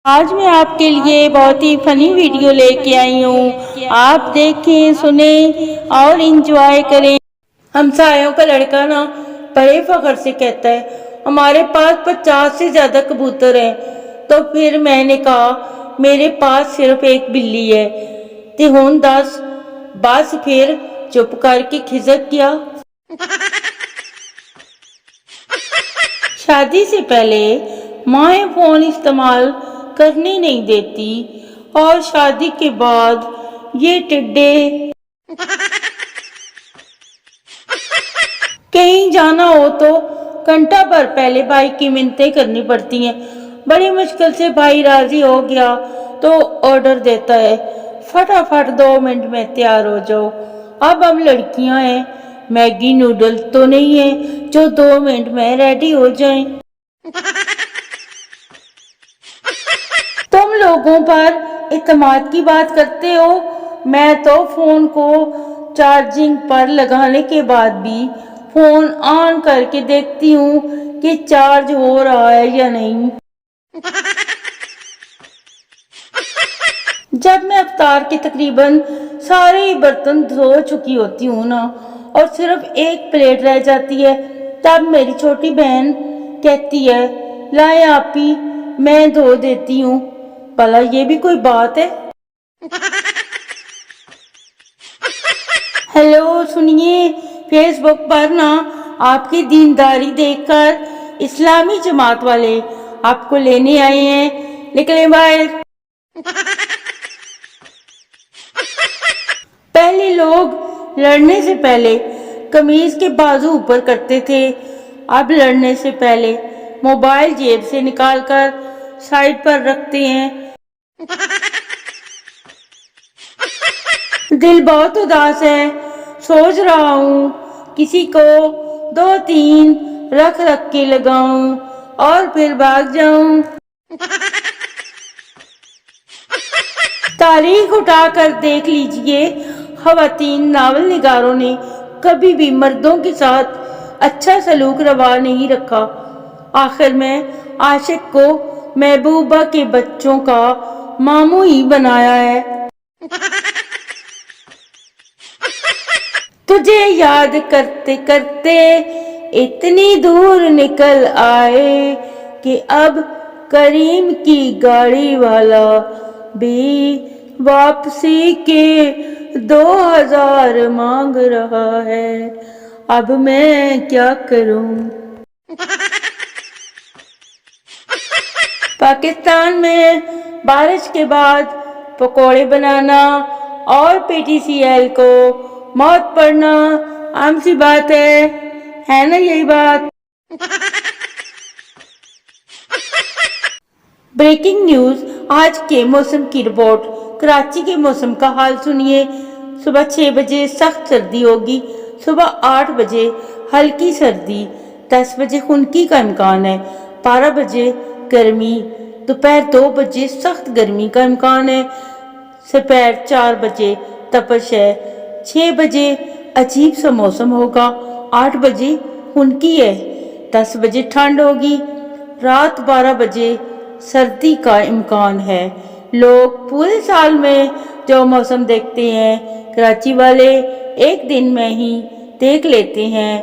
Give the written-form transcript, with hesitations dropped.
آج میں آپ کے لیے بہت ہی فنی ویڈیو لے کے آئی ہوں. آپ دیکھیں، سنیں اور انجوائے کریں. ہمسایوں کا لڑکا نا بڑے فخر سے کہتا ہے ہمارے پاس 50 سے زیادہ کبوتر ہیں. تو پھر میں نے کہا میرے پاس صرف ایک بلی ہے. تے ہن دس. بس پھر چپ کر کے کھسک گیا. شادی سے پہلے مائیں فون استعمال کرنے نہیں دیتی اور شادی کے بعد یہ ٹڈے کہیں جانا ہو تو گھنٹہ بھر پہلے بھائی کی منتیں کرنی پڑتی ہیں. بڑی مشکل سے بھائی راضی ہو گیا تو آرڈر دیتا ہے فٹافٹ 2 منٹ میں تیار ہو جاؤ. اب ہم لڑکیاں ہیں، میگی نوڈل تو نہیں ہے جو 2 منٹ میں ریڈی ہو جائیں. تم لوگوں پر اعتماد کی بات کرتے ہو، میں تو فون کو چارجنگ پر لگانے کے بعد بھی فون آن کر کے دیکھتی ہوں کہ چارج ہو رہا ہے یا نہیں. جب میں افطار کے تقریباً سارے برتن دھو چکی ہوتی ہوں نا اور صرف ایک پلیٹ رہ جاتی ہے، تب میری چھوٹی بہن کہتی ہے لائیں آپی میں دھو دیتی ہوں. بھلا یہ بھی کوئی بات ہے؟ ہیلو سنیے، فیس بک پر نا آپ کی دینداری دیکھ کر اسلامی جماعت والے آپ کو لینے آئے ہیں، نکلیں باہر. پہلے لوگ لڑنے سے پہلے قمیض کے بازو اوپر کرتے تھے، اب لڑنے سے پہلے موبائل جیب سے نکال کر سائڈ پر رکھتے ہیں. دل بہت اداس ہے، سوچ رہا ہوں کسی کو 2-3 رکھ کے لگاؤں اور پھر بھاگ جاؤں. تاریخ اٹھا کر دیکھ لیجئے، خواتین ناول نگاروں نے کبھی بھی مردوں کے ساتھ اچھا سلوک روا نہیں رکھا. آخر میں عاشق کو محبوبہ کے بچوں کا ماموں ہی بنایا ہے. تجھے یاد کرتے کرتے اتنی دور نکل آئے کہ اب کریم کی گاڑی والا بھی واپسی کے 2000 مانگ رہا ہے. اب میں کیا کروں؟ پاکستان میں بارش کے بعد پکوڑے بنانا اور پی ٹی سی ایل کو موت پڑنا عام سی بات ہے نا یہی بات. بریکنگ نیوز، آج کے موسم کی رپورٹ. کراچی کے موسم کا حال سنیے. صبح 6 بجے سخت سردی ہوگی، صبح 8 بجے ہلکی سردی، 10 بجے خنکی کا امکان ہے، 12 بجے گرمی، دوپہر 2 بجے سخت گرمی کا امکان ہے، سپہر 4 بجے تپش ہے، 6 بجے عجیب سا موسم ہوگا، 8 بجے خنکی ہے، 10 بجے ٹھنڈ ہوگی، رات 12 بجے سردی کا امکان ہے. لوگ پورے سال میں جو موسم دیکھتے ہیں، کراچی والے ایک دن میں ہی دیکھ لیتے ہیں.